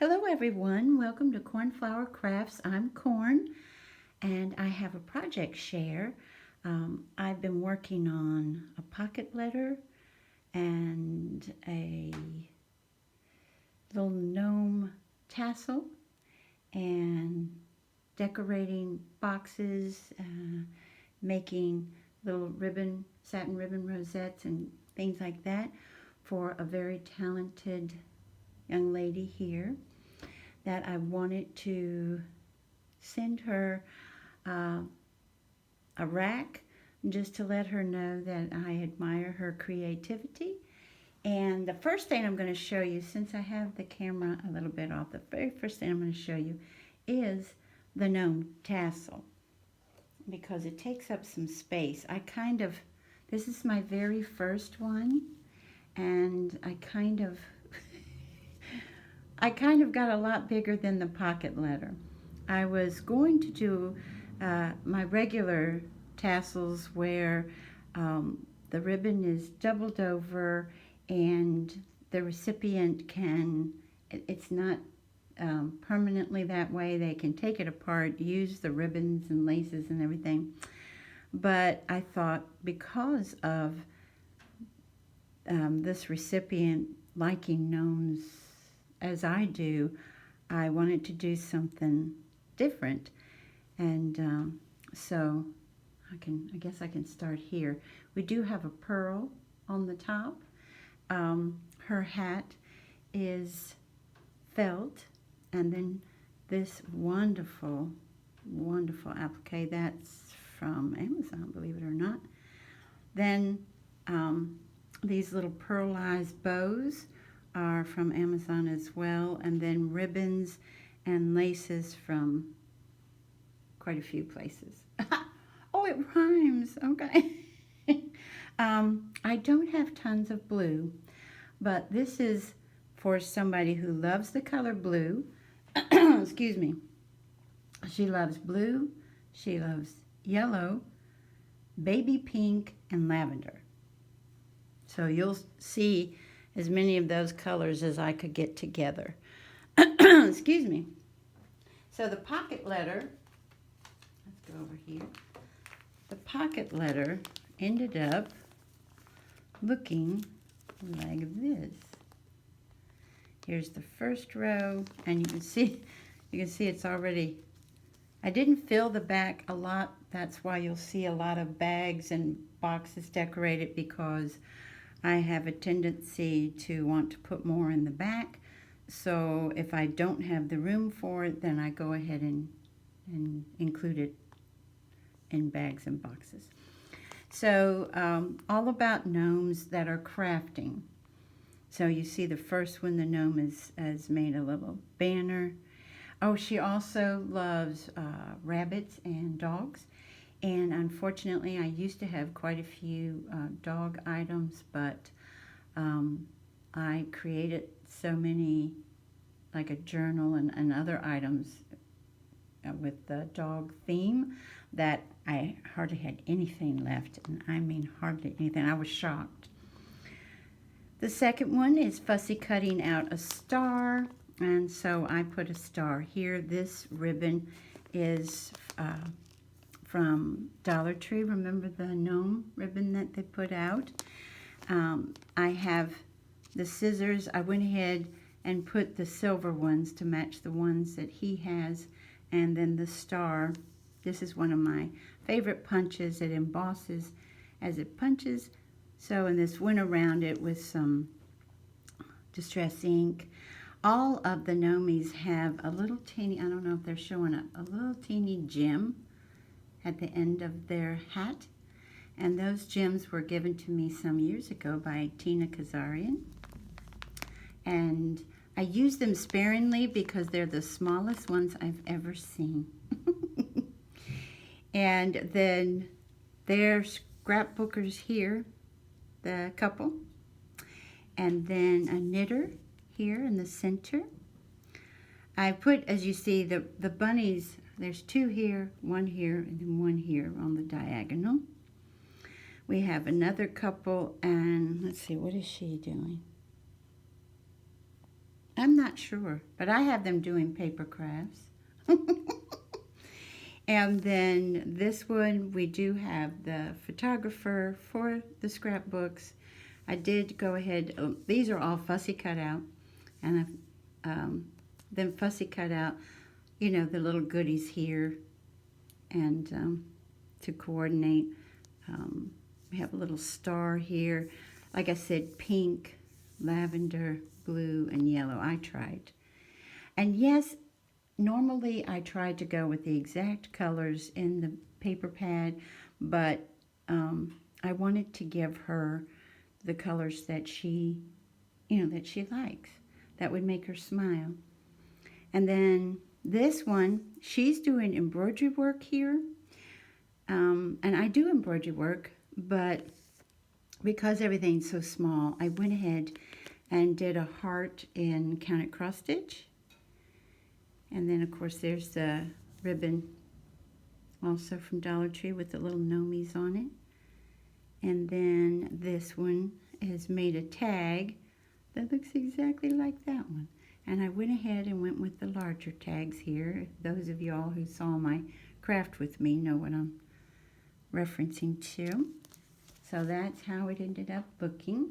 Hello everyone, welcome to Cornflower Crafts. I'm Corn and I have a project share. I've been working on a pocket letter and a little gnome tassel and decorating boxes, making little satin ribbon rosettes and things like that for a very talented young lady here that I wanted to send her a rack just to let her know that I admire her creativity. And the first thing I'm going to show you, since I have the camera a little bit off, the very first thing I'm going to show you is the Gnome Tassel, because it takes up some space. This is my very first one, and I kind of got a lot bigger than the pocket letter. I was going to do my regular tassels where the ribbon is doubled over and the recipient it's not permanently that way. They can take it apart, use the ribbons and laces and everything. But I thought, because of this recipient liking gnomes as I do, I wanted to do something different. And so I guess I can start here. We do have a pearl on the top. Her hat is felt, and then this wonderful applique that's from Amazon, believe it or not. Then these little pearlized bows are from Amazon as well, and then ribbons and laces from quite a few places. Oh, it rhymes. Okay. I don't have tons of blue, but this is for somebody who loves the color blue. Excuse me. She loves blue, she loves yellow, baby pink, and lavender. So you'll see as many of those colors as I could get together. Excuse me. So the pocket letter, let's go over here. The pocket letter ended up looking like this. Here's the first row, and you can see it's already, I didn't fill the back a lot. That's why you'll see a lot of bags and boxes decorated, because I have a tendency to want to put more in the back. So if I don't have the room for it, then I go ahead and include it in bags and boxes. So all about gnomes that are crafting. So you see the first one, the gnome has made a little banner. Oh, she also loves rabbits and dogs. And unfortunately, I used to have quite a few dog items, but I created so many, like a journal and other items with the dog theme, that I hardly had anything left. And I mean hardly anything. I was shocked. The second one is Fussy cutting out a star. And so I put a star here. This ribbon is from Dollar Tree. Remember the gnome ribbon that they put out? I have the scissors. I went ahead and put the silver ones to match the ones that he has. And then the star. This is one of my favorite punches. It embosses as it punches. So, and this went around it with some distress ink. All of the gnomies have a little teeny, I don't know if they're showing up, a little teeny gem at the end of their hat. And those gems were given to me some years ago by Tina Kazarian. And I use them sparingly because they're the smallest ones I've ever seen. And then there's scrapbookers here, the couple. And then a knitter here in the center. I put, as you see, the bunnies, there's two here, and then one here on the diagonal. We have another couple, and let's see, what is she doing? I'm not sure, but I have them doing paper crafts. And then this one, we do have the photographer for the scrapbooks. I did go ahead, these are all Fussy cut out, and I've then Fussy cut out, you know, the little goodies here, and to coordinate. We have a little star here. Like I said, pink, lavender, blue, and yellow. I tried. And yes, normally I try to go with the exact colors in the paper pad, but I wanted to give her the colors that she, you know, that she likes. That would make her smile. And then this one, she's doing embroidery work here. And I do embroidery work, but because everything's so small, I went ahead and did a heart in counted cross stitch. And then, of course, there's the ribbon also from Dollar Tree with the little gnomies on it. And then this one has made a tag that looks exactly like that one. And I went ahead and went with the larger tags here. Those of y'all who saw my craft with me know what I'm referencing to. So that's how it ended up looking.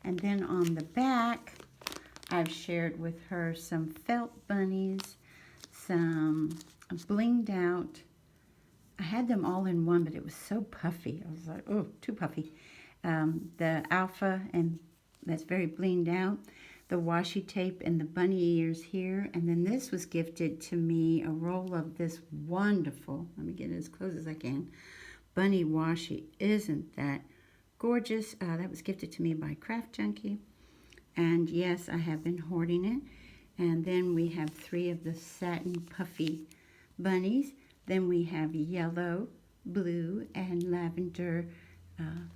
And then on the back, I've shared with her some felt bunnies, some blinged out. I had them all in one, but it was so puffy. I was like, oh, too puffy. The alpha, and that's very blinged out. The washi tape and the bunny ears here. And then this was gifted to me, a roll of this wonderful, let me get it as close as I can, bunny washi. Isn't that gorgeous? That was gifted to me by Craft Junkie. And yes, I have been hoarding it. And then we have 3 of the satin puffy bunnies. Then we have yellow, blue, and lavender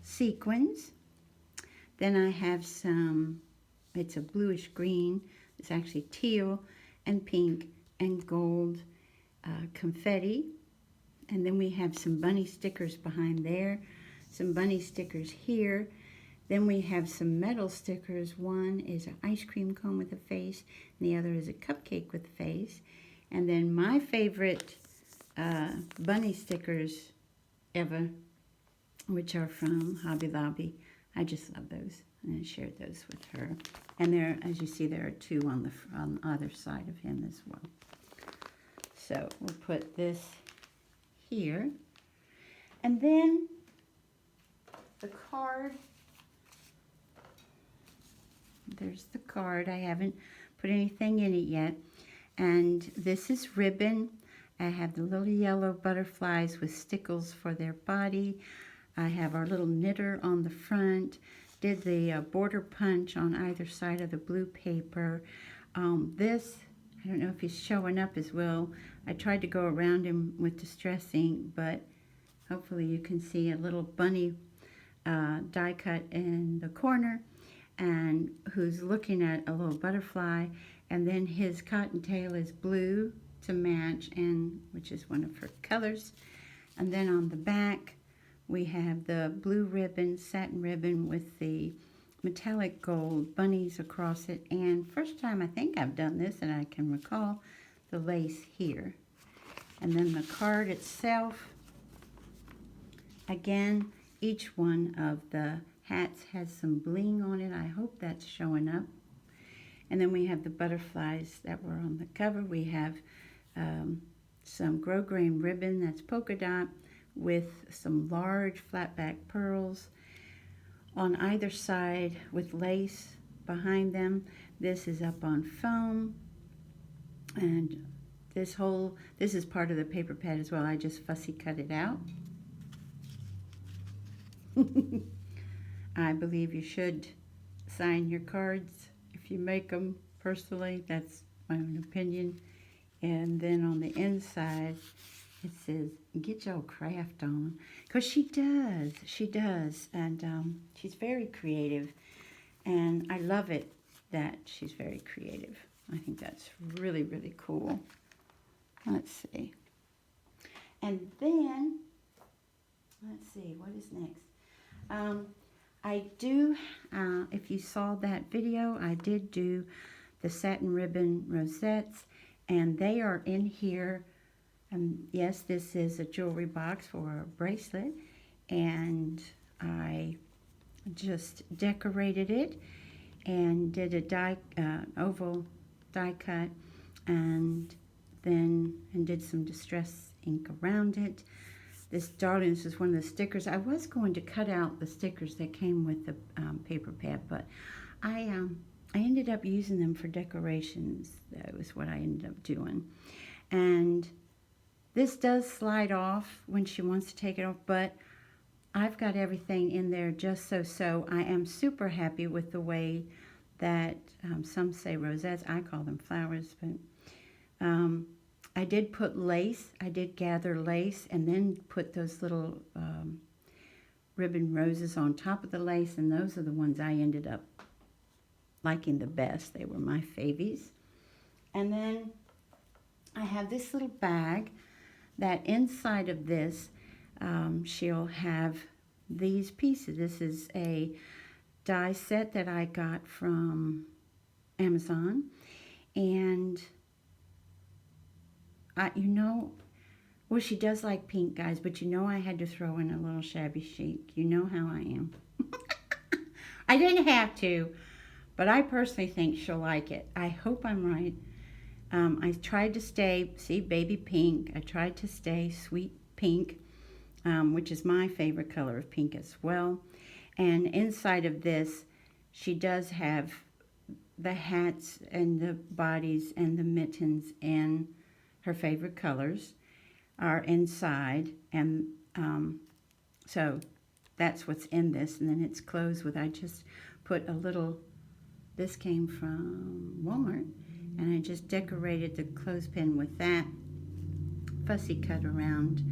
sequins. Then I have some, it's a bluish green. It's actually teal and pink and gold confetti. And then we have some bunny stickers behind there, some bunny stickers here. Then we have some metal stickers. One is an ice cream cone with a face, and the other is a cupcake with a face. And then my favorite bunny stickers ever, which are from Hobby Lobby. I just love those, and I shared those with her. And there, as you see, there are 2 on the other side of him as well. So we'll put this here. And then the card. There's the card. I haven't put anything in it yet. And this is ribbon. I have the little yellow butterflies with stickles for their body. I have our little knitter on the front. Did the border punch on either side of the blue paper. This, I don't know if he's showing up as well. I tried to go around him with distress ink, but hopefully you can see a little bunny die cut in the corner, and who's looking at a little butterfly, and then his cottontail is blue to match, and which is one of her colors. And then on the back we have the blue ribbon, satin ribbon with the metallic gold bunnies across it, and first time I think I've done this and I can recall, the lace here. And then the card itself, again, each one of the hats has some bling on it. I hope that's showing up. And then we have the butterflies that were on the cover. We have some grosgrain ribbon that's polka dot with some large flat back pearls on either side with lace behind them. This is up on foam, and this is part of the paper pad as well. I just fussy cut it out. I believe you should sign your cards if you make them personally. That's my own opinion. And then on the inside it says, get your craft on. Because she does. And she's very creative. And I love it that she's very creative. I think that's really, really cool. Let's see. And then, let's see, what is next? I do, if you saw that video, I did do the satin ribbon rosettes, and they are in here. Yes, this is a jewelry box for a bracelet, and I just decorated it and did a oval die cut, and did some distress ink around it. This is one of the stickers. I was going to cut out the stickers that came with the paper pad, but I ended up using them for decorations. That was what I ended up doing. And this does slide off when she wants to take it off, but I've got everything in there just so. I am super happy with the way that some say rosettes. I call them flowers, but I did put lace. I did gather lace and then put those little ribbon roses on top of the lace, and those are the ones I ended up liking the best. They were my favies. And then I have this little bag that inside of this she'll have these pieces. This is a die set that I got from Amazon, and well, she does like pink, guys, but I had to throw in a little shabby chic. You know how I am. I didn't have to, but I personally think she'll like it. I hope I'm right. I tried to stay, see, baby pink. I tried to stay sweet pink, which is my favorite color of pink as well. And inside of this, she does have the hats and the bodies and the mittens in her favorite colors are inside, and so that's what's in this. And then it's closed with, I just put a little, this came from Walmart, and I just decorated the clothespin with that fussy cut around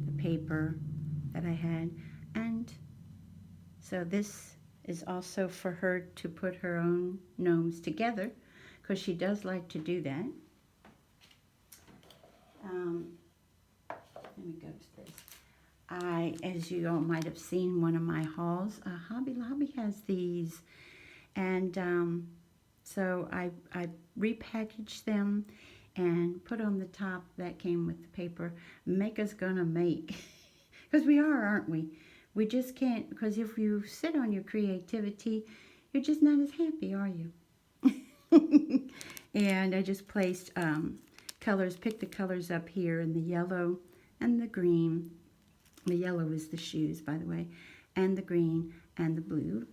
the paper that I had. And so this is also for her to put her own gnomes together, because she does like to do that. Let me go to this. As you all might have seen, one of my hauls, Hobby Lobby has these, and so I repackaged them and put on the top that came with the paper, make us gonna make, because we are, aren't we? We just can't, because if you sit on your creativity, you're just not as happy, are you? And I just placed colors, picked the colors up here in the yellow and the green. The yellow is the shoes, by the way, and the green and the blue.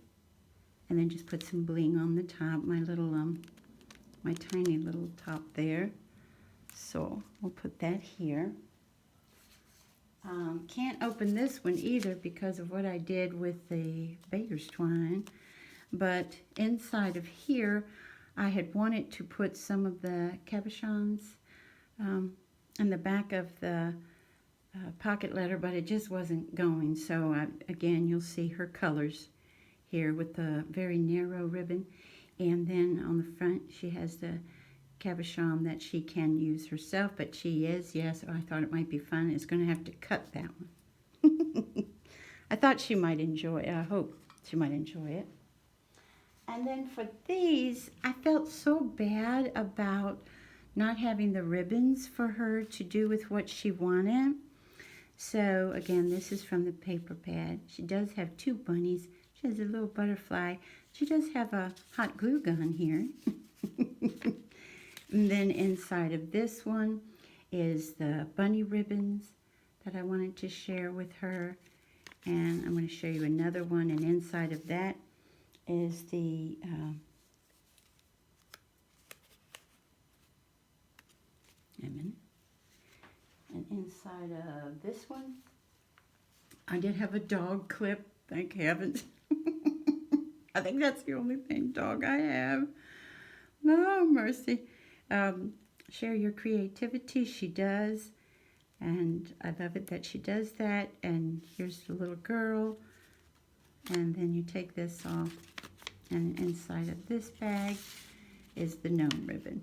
And then just put some bling on the top, my little, my tiny little top there. So we'll put that here. Can't open this one either because of what I did with the baker's twine. But inside of here, I had wanted to put some of the cabochons in the back of the pocket letter, but it just wasn't going. So again, you'll see her colors here with the very narrow ribbon, and then on the front she has the cabochon that she can use herself, but she is, yes, I thought it might be fun, is going to have to cut that one. I thought she might enjoy it. I hope she might enjoy it. And then for these, I felt so bad about not having the ribbons for her to do with what she wanted. So again, this is from the paper pad. She does have two bunnies. She has a little butterfly. She does have a hot glue gun here. And then inside of this one is the bunny ribbons that I wanted to share with her. And I'm going to show you another one. And inside of that is the and inside of this one, I did have a dog clip, thank heavens. I think that's the only thing dog I have. Oh, mercy. Share your creativity, she does. And I love it that she does that. And here's the little girl. And then you take this off. And inside of this bag is the gnome ribbon.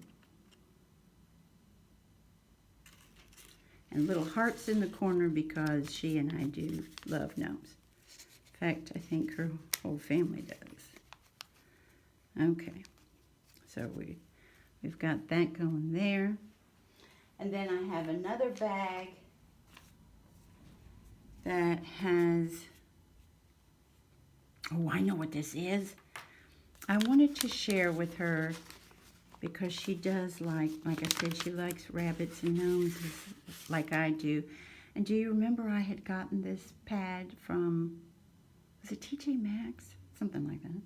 And little hearts in the corner because she and I do love gnomes. In fact, I think her whole family does. Okay, so we we've got that going there. And then I have another bag that has, oh, I know what this is. I wanted to share with her because she does like I said, she likes rabbits and gnomes like I do. And do you remember I had gotten this pad from, was it TJ Maxx? Something like that.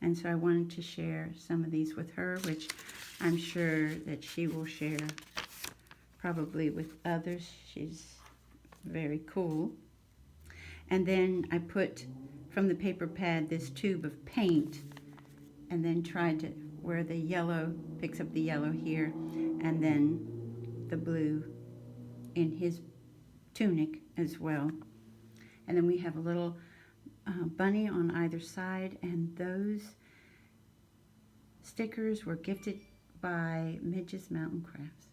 And so I wanted to share some of these with her, which I'm sure that she will share probably with others. She's very cool. And then I put from the paper pad this tube of paint and then tried to, where the yellow picks up the yellow here and then the blue in his tunic as well. And then we have a little bunny on either side, and those stickers were gifted by Midge's Mountain Crafts.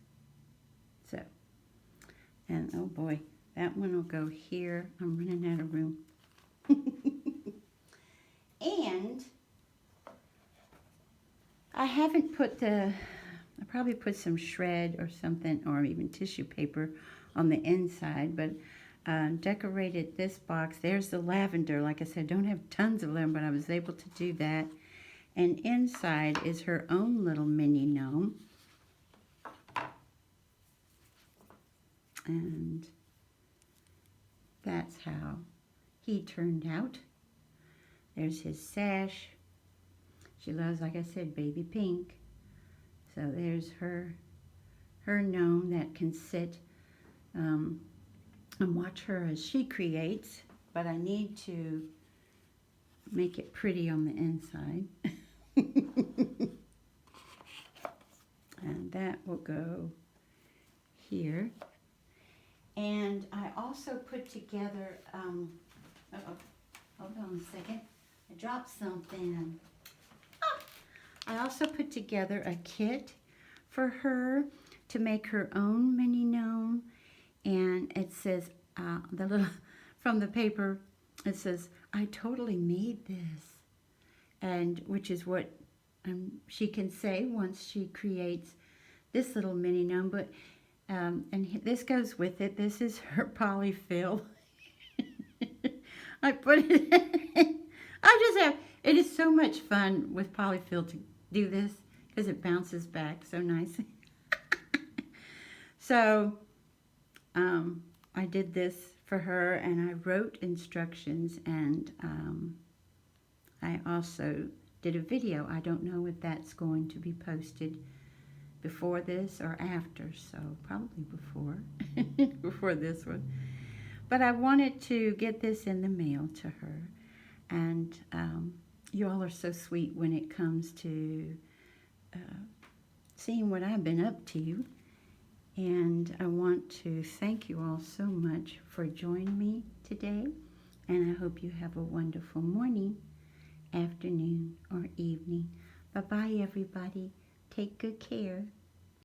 So, and oh boy, that one will go here. I'm running out of room. And I haven't put I probably put some shred or something, or even tissue paper on the inside, but decorated this box. There's the lavender. Like I said, don't have tons of lavender, but I was able to do that. And inside is her own little mini gnome. And that's how he turned out. There's his sash. She loves, like I said, baby pink. So there's her gnome that can sit and watch her as she creates. But I need to make it pretty on the inside. And that will go here. And I also put together, hold on a second. I dropped something. I also put together a kit for her to make her own mini gnome. And it says, from the paper, it says, I totally made this. And which is what she can say once she creates this little mini gnome. But and this goes with it. This is her polyfill. I put it. It is so much fun with polyfill to do this because it bounces back so nicely. So I did this for her, and I wrote instructions, and I also did a video. I don't know if that's going to be posted before this or after, so probably before this one. But I wanted to get this in the mail to her, and you all are so sweet when it comes to seeing what I've been up to. And I want to thank you all so much for joining me today. And I hope you have a wonderful morning, afternoon, or evening. Bye-bye, everybody. Take good care.